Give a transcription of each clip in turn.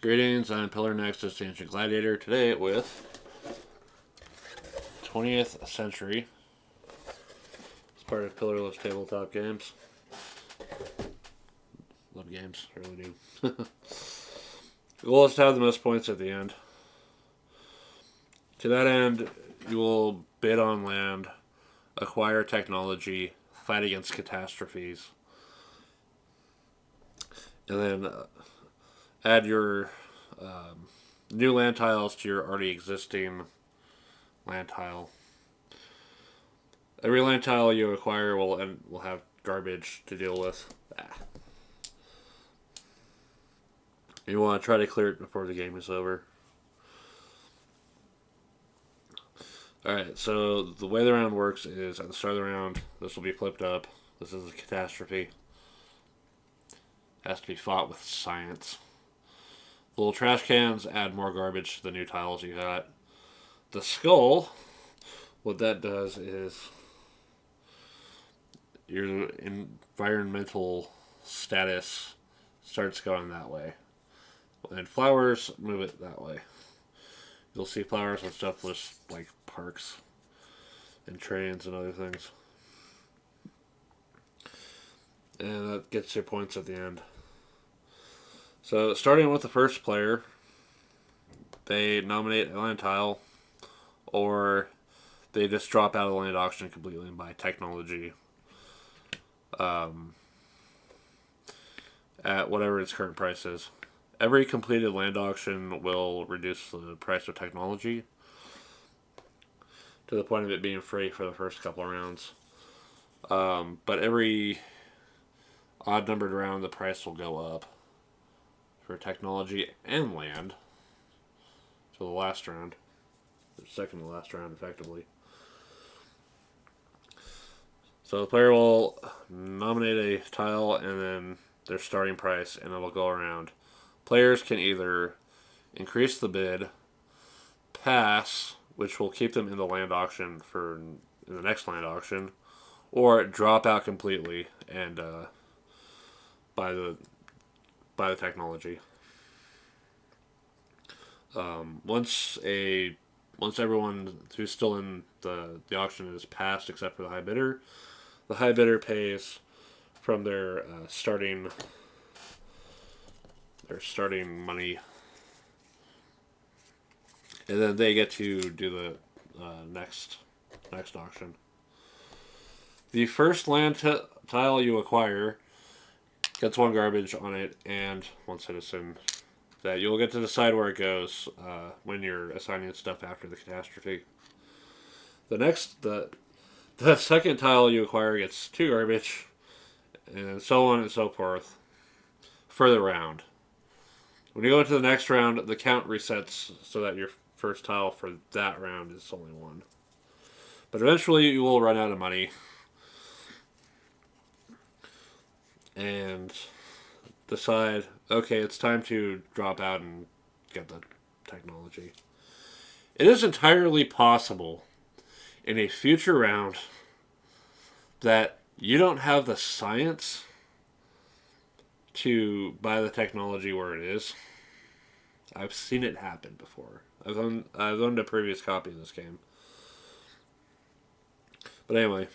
Greetings, I'm Pillar Nexus, the Ancient Gladiator, today with 20th Century. It's part of Pillar Loves Tabletop Games. Love games, I really do. The goal is to have the most points at the end. To that end, you will bid on land, acquire technology, fight against catastrophes, and then add your new land tiles to your already existing land tile. Every land tile you acquire will have garbage to deal with. You want to try to clear it before the game is over. Alright, so the way the round works is at the start of the round, this will be flipped up. This is a catastrophe. It has to be fought with science. The little trash cans add more garbage to the new tiles you got. The skull, what that does is your environmental status starts going that way. And flowers move it that way. You'll see flowers and stuff just like parks and trains and other things. And that gets your points at the end. So starting with the first player, they nominate a land tile, or they just drop out of the land auction completely and buy technology at whatever its current price is. Every completed land auction will reduce the price of technology to the point of it being free for the first couple of rounds. But every odd numbered round, the price will go up for technology and land to the last round. The second to last round, effectively. So the player will nominate a tile and then their starting price, and it will go around. Players can either increase the bid, pass, which will keep them in the land auction in the next land auction, or drop out completely and buy the technology. Once everyone who's still in the auction is passed, except for the high bidder pays from their starting money, and then they get to do the next auction. The first land tile you acquire gets one garbage on it and one citizen. That you'll get to decide where it goes when you're assigning stuff after the catastrophe. The second tile you acquire gets two garbage, and so on and so forth for the round. When you go into the next round, the count resets so that your first tile for that round is only one. But eventually you will run out of money and decide, okay, it's time to drop out and get the technology. It is entirely possible in a future round that you don't have the science to buy the technology where it is. I've seen it happen before. I've owned a previous copy of this game. But anyway,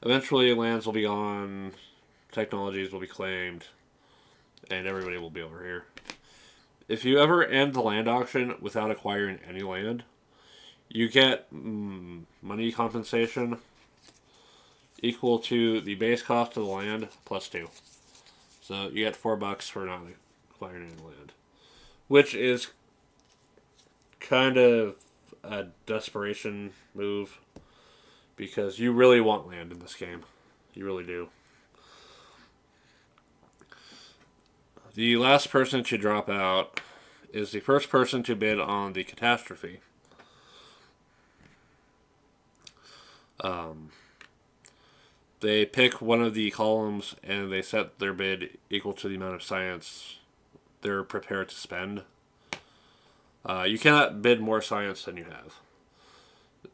eventually lands will be gone, technologies will be claimed, and everybody will be over here. If you ever end the land auction without acquiring any land, you get money compensation equal to the base cost of the land plus 2. So you get $4 for not acquiring any land, which is kind of a desperation move because you really want land in this game. You really do. The last person to drop out is the first person to bid on the catastrophe. They pick one of the columns and they set their bid equal to the amount of science they're prepared to spend. You cannot bid more science than you have.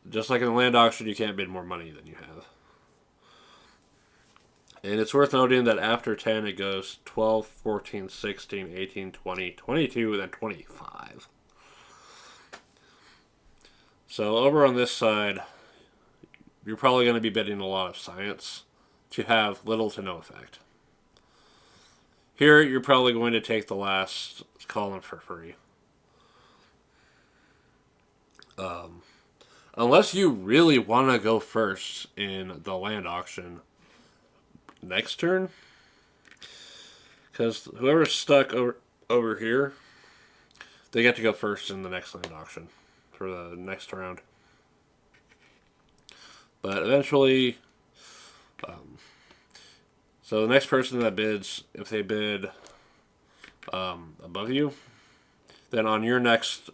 Just like in the land auction, you can't bid more money than you have. And it's worth noting that after 10, it goes 12, 14, 16, 18, 20, 22, and then 25. So over on this side, you're probably going to be bidding a lot of science to have little to no effect. Here, you're probably going to take the last column for free. Unless you really want to go first in the land auction next turn. Because whoever's stuck over here, they get to go first in the next land auction for the next round. But eventually, so the next person that bids, if they bid above you, then on your next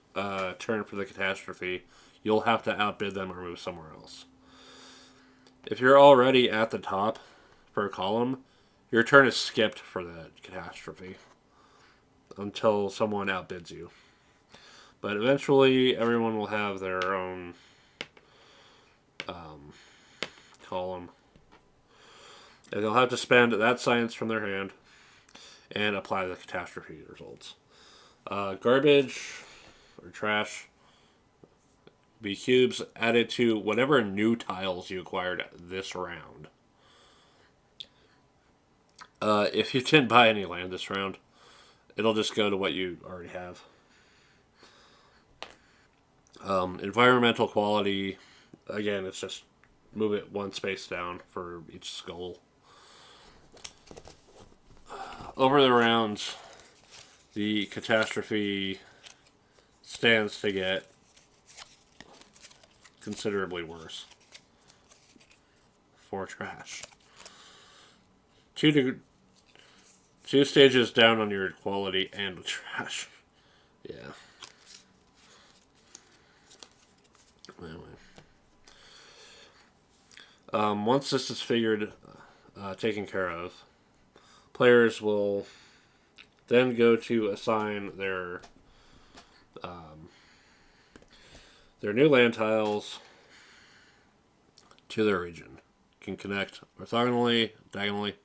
turn for the catastrophe, you'll have to outbid them or move somewhere else. If you're already at the top for a column, your turn is skipped for the catastrophe until someone outbids you. But eventually, everyone will have their own column. And they'll have to spend that science from their hand and apply the catastrophe results. Garbage or trash be cubes added to whatever new tiles you acquired this round. If you didn't buy any land this round, it'll just go to what you already have. Environmental quality, again, it's just move it one space down for each skull. Over the rounds, the catastrophe stands to get considerably worse for trash. Two stages down on your quality and trash. Yeah. Anyway. Once this is taken care of, players will then go to assign their new land tiles to their region. You can connect orthogonally, diagonally.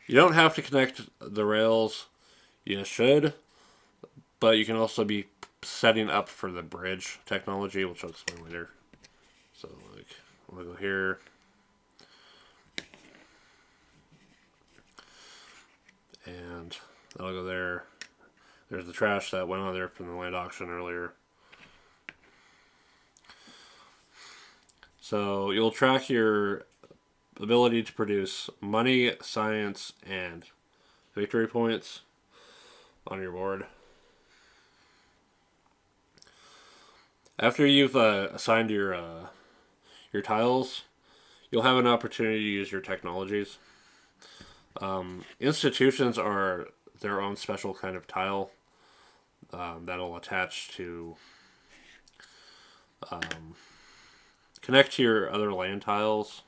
You don't have to connect the rails. You should, but you can also be setting up for the bridge technology, which I'll explain later. So, like, I'm going to go here. And that'll go there. There's the trash that went on there from the land auction earlier. So you'll track your ability to produce money, science, and victory points on your board. After you've assigned your tiles, you'll have an opportunity to use your technologies. Institutions are their own special kind of tile that'll attach to connect to your other land tiles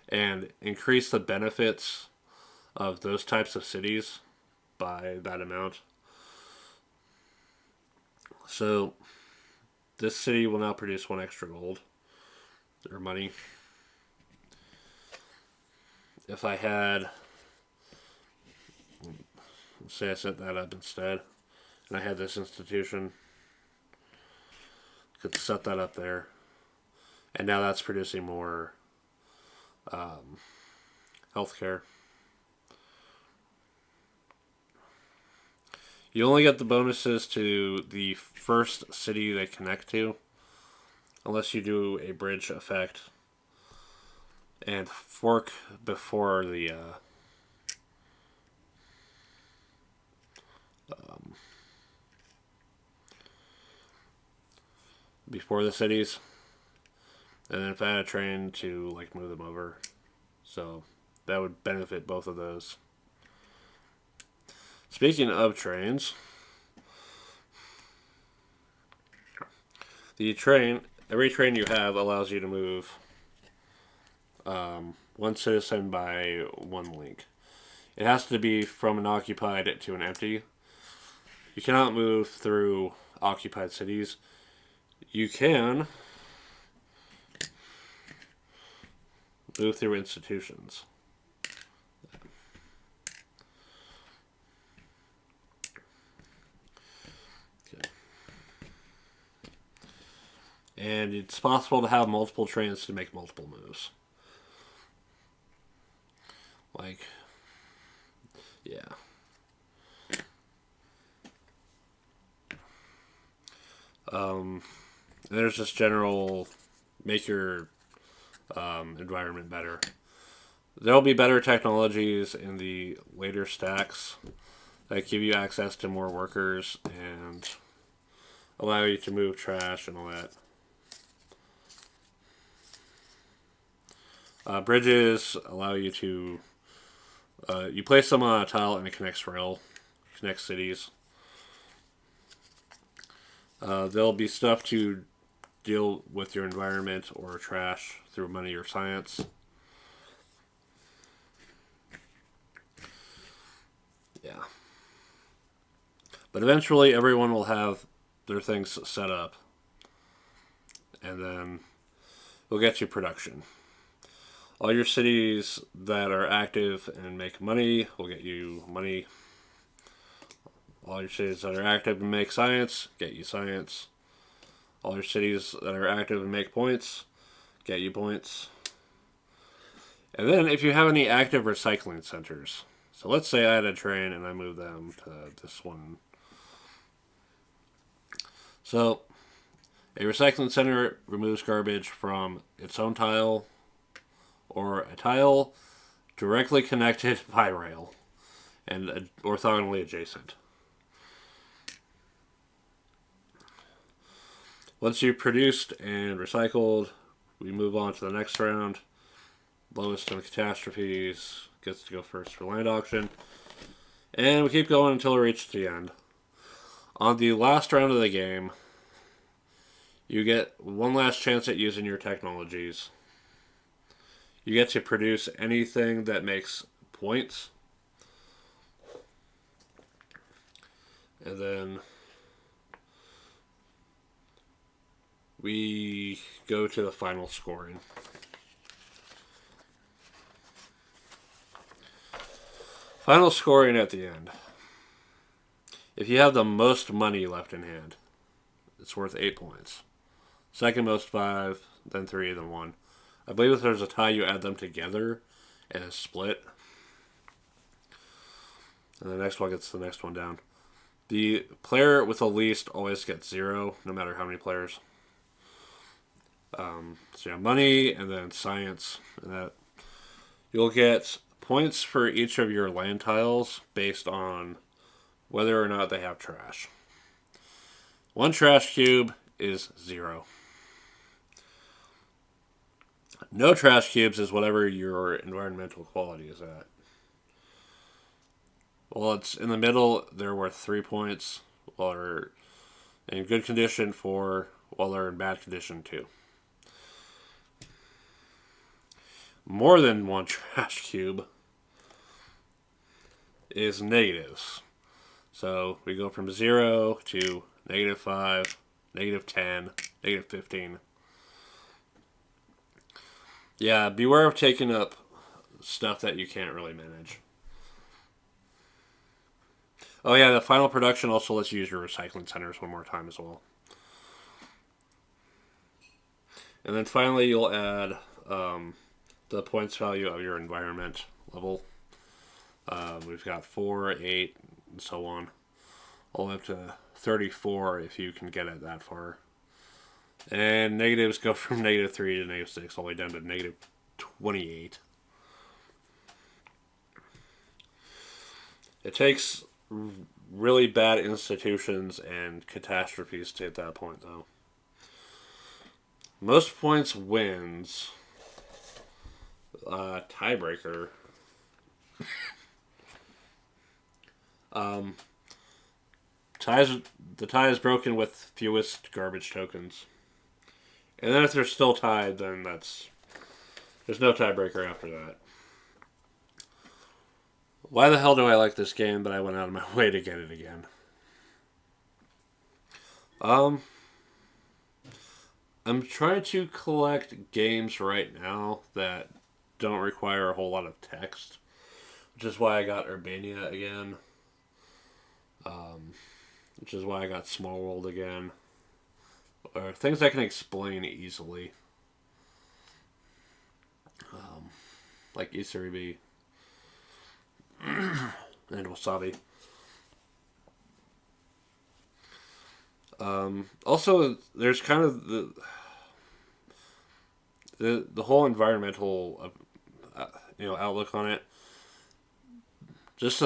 and increase the benefits of those types of cities by that amount. So this city will now produce 1 extra gold or money. If I had, let's say I set that up instead, and I had this institution, could set that up there, and now that's producing more healthcare. You only get the bonuses to the first city they connect to, unless you do a bridge effect and fork before the cities. And then if I had a train to like move them over, so that would benefit both of those. Speaking of trains, every train you have allows you to move 1 citizen by 1 link. It has to be from an occupied to an empty. You cannot move through occupied cities. You can move through institutions. And it's possible to have multiple trains to make multiple moves. Like, yeah. There's just general make your environment better. There'll be better technologies in the later stacks that give you access to more workers and allow you to move trash and all that. Bridges allow you to you place them on a tile and it connects connects cities. There'll be stuff to deal with your environment or trash through money or science. Yeah. But eventually everyone will have their things set up. And then we'll get you production. All your cities that are active and make money will get you money. All your cities that are active and make science, get you science. All your cities that are active and make points, get you points. And then if you have any active recycling centers, so let's say I had a train and I moved them to this one. So a recycling center removes garbage from its own tile or a tile directly connected by rail and orthogonally adjacent. Once you've produced and recycled, we move on to the next round. Lowest in catastrophes gets to go first for land auction. And we keep going until we reach the end. On the last round of the game, you get one last chance at using your technologies. You get to produce anything that makes points. And then we go to the final scoring. Final scoring at the end. If you have the most money left in hand, it's worth 8 points. Second most 5, then 3, then 1. I believe if there's a tie, you add them together and a split. And the next one gets the next one down. The player with the least always gets 0, no matter how many players. So you have money and then science. And that you'll get points for each of your land tiles based on whether or not they have trash. 1 trash cube is 0. No trash cubes is whatever your environmental quality is at. While it's in the middle, they're worth 3 points. While they're in good condition, 4. While they're in bad condition, 2. More than 1 trash cube is negatives. So we go from 0 to -5, -10, -15. Yeah, beware of taking up stuff that you can't really manage. Oh yeah, the final production also lets you use your recycling centers one more time as well. And then finally you'll add the points value of your environment level. We've got 4, 8, and so on. All the way up to 34 if you can get it that far. And negatives go from -3 to -6 all the way down to -28. It takes really bad institutions and catastrophes to hit that point, though. Most points wins. Tiebreaker. The tie is broken with fewest garbage tokens. And then if they're still tied, then there's no tiebreaker after that. Why the hell do I like this game, but I went out of my way to get it again? I'm trying to collect games right now that don't require a whole lot of text, which is why I got Urbania again. Which is why I got Small World again. or things I can explain easily, like Isaribi and Wasabi. Also, there's kind of the whole environmental, outlook on it. Just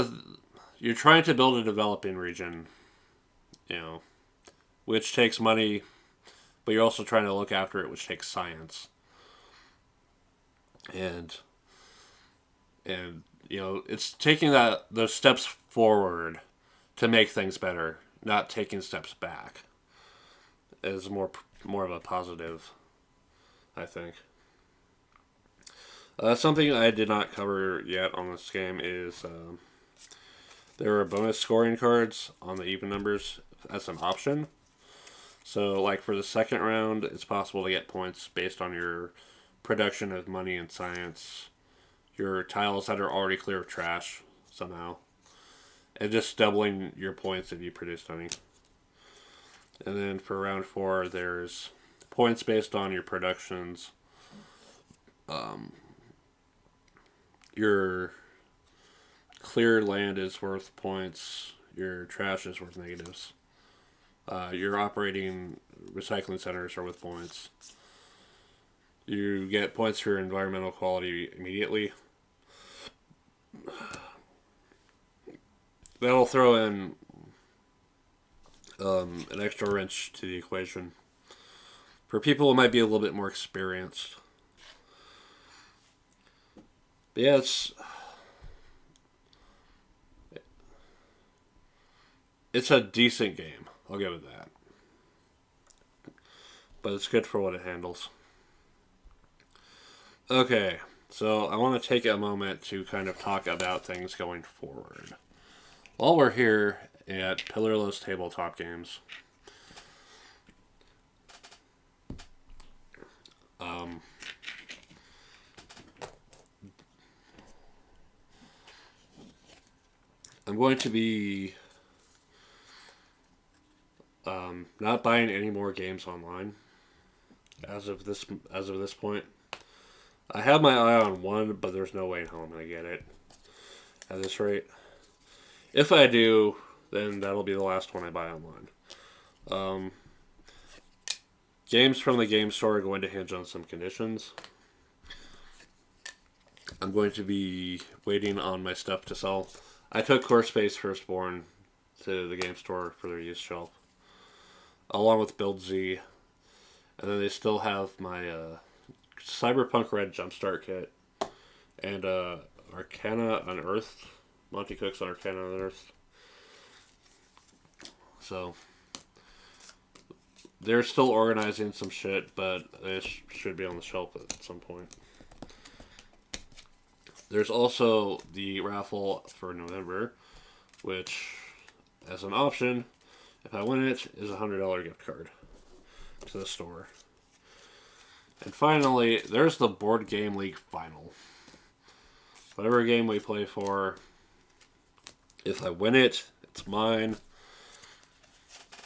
you're trying to build a developing region, which takes money, but you're also trying to look after it, which takes science. And it's taking those steps forward to make things better, not taking steps back. Is more of a positive, I think. Something I did not cover yet on this game is there are bonus scoring cards on the even numbers as an option. So, like for the second round, it's possible to get points based on your production of money and science, your tiles that are already clear of trash somehow, and just doubling your points if you produce money. And then for round 4, there's points based on your productions. Your clear land is worth points. Your trash is worth negatives. Your operating recycling centers are worth points. You get points for your environmental quality immediately. That'll throw in an extra wrench to the equation for people who might be a little bit more experienced. But yeah, it's a decent game. I'll give it that. But it's good for what it handles. Okay, so I want to take a moment to kind of talk about things going forward. While we're here at Loves Tabletop Games, I'm going to be not buying any more games online as of this point. I have my eye on one, but there's no way in hell I'm going to get it at this rate. If I do, then that'll be the last one I buy online. Games from the game store are going to hinge on some conditions. I'm going to be waiting on my stuff to sell. I took Core Space Firstborn to the game store for their used shelf, along with Build Z, and then they still have my Cyberpunk Red Jumpstart kit and Arcana Unearthed, Monty Cook's Arcana Unearthed. So they're still organizing some shit, but it should be on the shelf at some point. There's also the raffle for November, which, as an option, if I win it, is a $100 gift card to the store. And finally, there's the Board Game League Final. Whatever game we play for, if I win it, it's mine,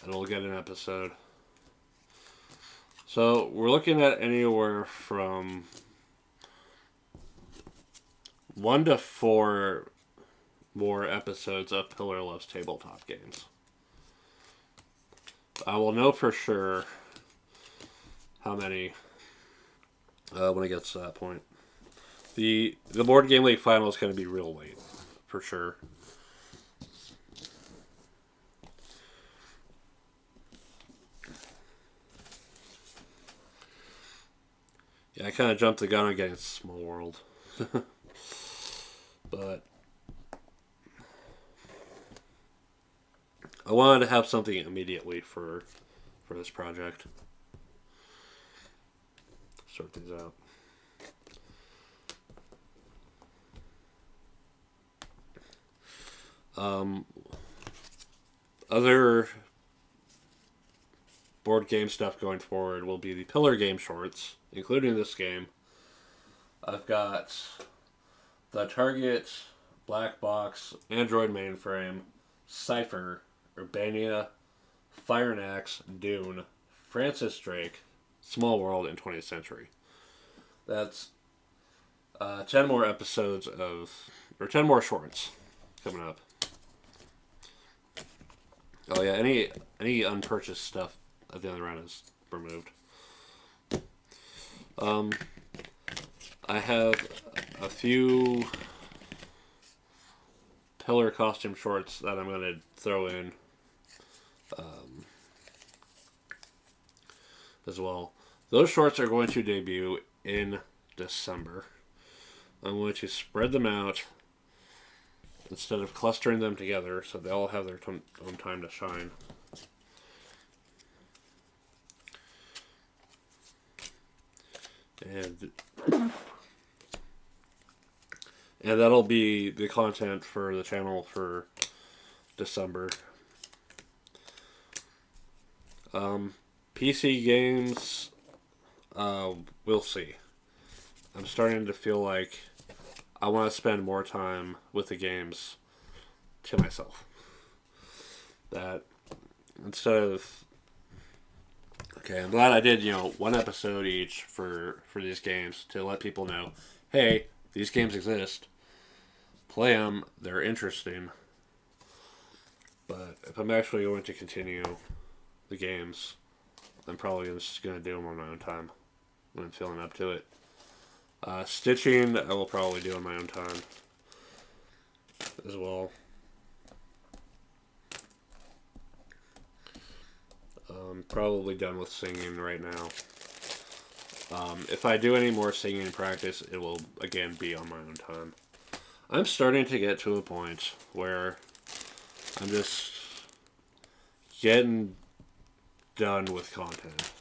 and it'll get an episode. So we're looking at anywhere from 1 to 4 more episodes of Pillar Loves Tabletop Games. I will know for sure how many when it gets to that point. The Board Game League Final is going to be real late, for sure. Yeah, I kind of jumped the gun on getting Small World. But I wanted to have something immediately for this project. Sort things out. Other board game stuff going forward will be the Pillar game shorts, including this game. I've got the Target, Black Box, Android Mainframe, Cypher, Urbania, Fire and Axe, Dune, Francis Drake, Small World in 20th Century. That's 10 more episodes or 10 more shorts coming up. Oh yeah, any unpurchased stuff at the other round is removed. I have a few pillar costume shorts that I'm going to throw in as well. Those shorts are going to debut in December. I'm going to spread them out instead of clustering them together so they all have their own time to shine. And that'll be the content for the channel for December. PC games, we'll see. I'm starting to feel like I want to spend more time with the games to myself. That instead of... Okay, I'm glad I did, one episode each for these games to let people know, hey, these games exist. Play them. They're interesting. But if I'm actually going to continue the games, I'm probably just going to do them on my own time when I'm feeling up to it. Stitching, I will probably do on my own time as well. I'm probably done with singing right now. If I do any more singing practice, it will again be on my own time. I'm starting to get to a point where I'm just getting done with content.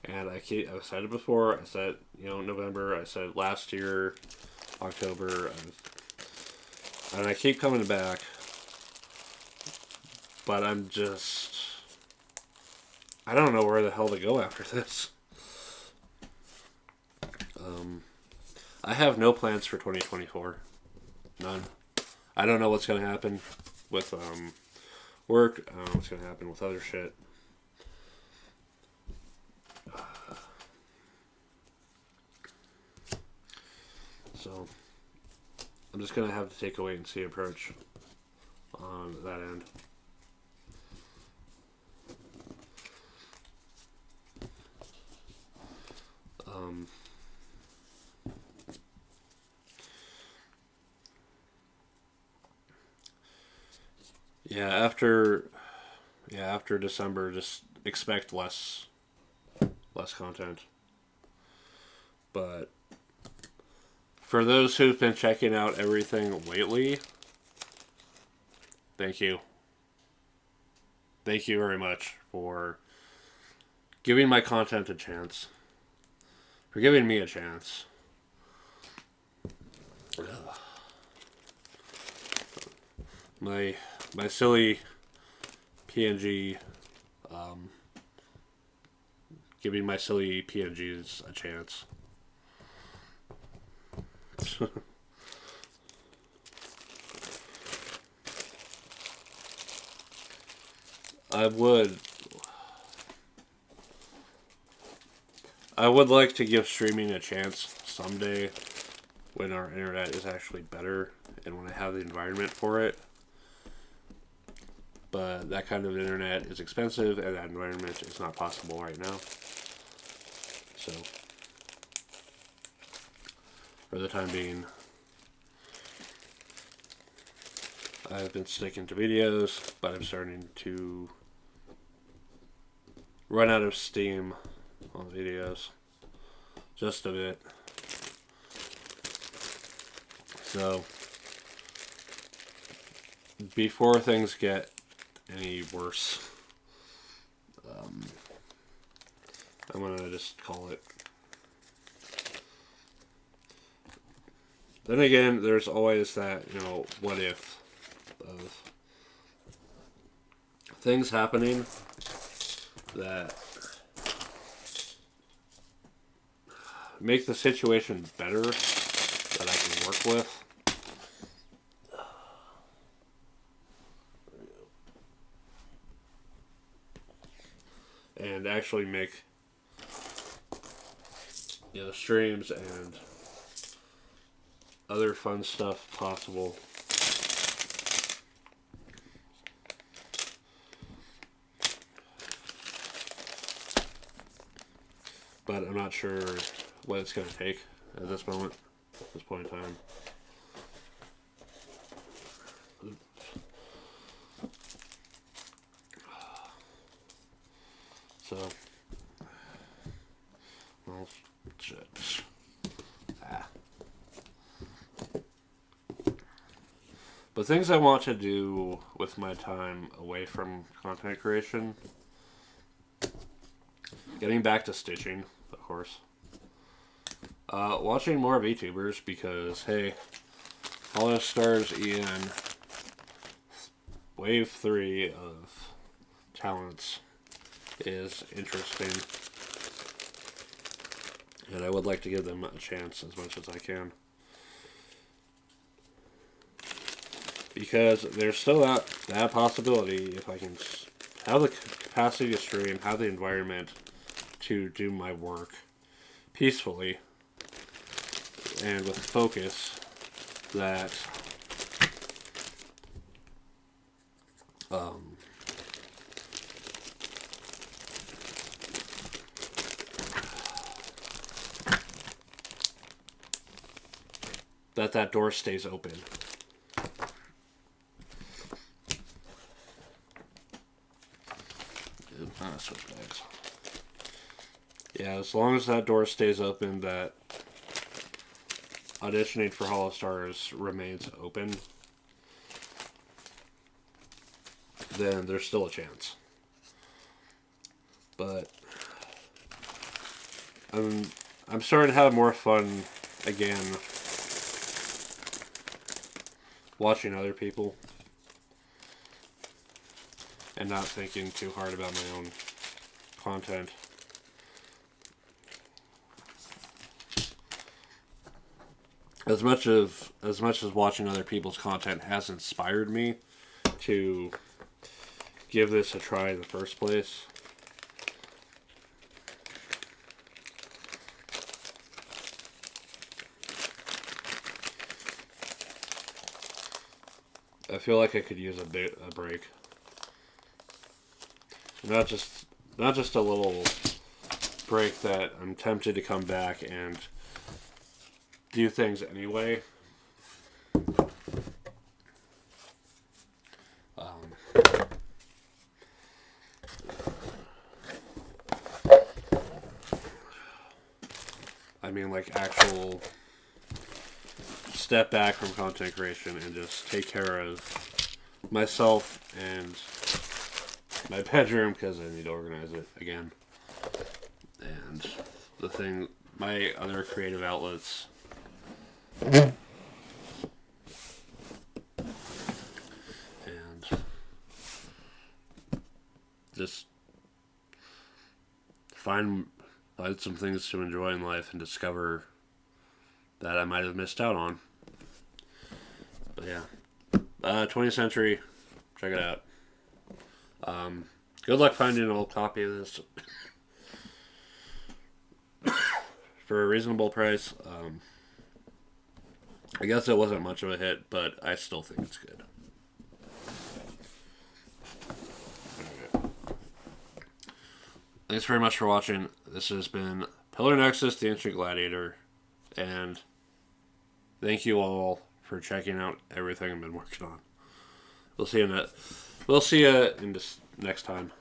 And I've said it before, I said, November, I said last year, October, and I keep coming back, but I don't know where the hell to go after this. I have no plans for 2024. None. I don't know what's going to happen with work. I don't know what's going to happen with other shit. So, I'm just going to have to take a wait-and-see approach on that end. After December, just expect less content. But for those who've been checking out everything lately, thank you. Thank you very much for giving my content a chance. For giving me a chance. My silly PNG, giving my silly PNGs a chance. I would like to give streaming a chance someday when our internet is actually better and when I have the environment for it. But that kind of internet is expensive and that environment is not possible right now. So, for the time being, I've been sticking to videos, but I'm starting to run out of steam on videos. Just a bit. So, before things get any worse, I'm gonna just call it. Then again, there's always that, what if of things happening that make the situation better that I can work with. and actually make streams and other fun stuff possible. But I'm not sure what it's going to take at this moment, at this point in time. So, well, shit. But things I want to do with my time away from content creation, getting back to stitching, of course. Watching more VTubers because, hey, Hollow Stars in Wave 3 of talents is interesting. And I would like to give them a chance as much as I can. Because there's still that possibility, if I can have the capacity to stream, have the environment to do my work peacefully and with focus, that that door stays open. Switch bags. Yeah, as long as that door stays open, that auditioning for Hollow Stars remains open, then there's still a chance. But I'm starting to have more fun again watching other people and not thinking too hard about my own content. As much as watching other people's content has inspired me to give this a try in the first place, I feel like I could use a break. Not just a little break that I'm tempted to come back and do things anyway. I mean, like, actual step back from content creation and just take care of myself and my bedroom, because I need to organize it again, and my other creative outlets. And just find some things to enjoy in life and discover that I might have missed out on. But yeah, 20th Century, check it out. Good luck finding an old copy of this for a reasonable price. I guess it wasn't much of a hit, but I still think it's good. Okay. Thanks very much for watching. This has been Pillar Nexus, the Ancient Gladiator, and thank you all for checking out everything I've been working on. We'll see you in next time.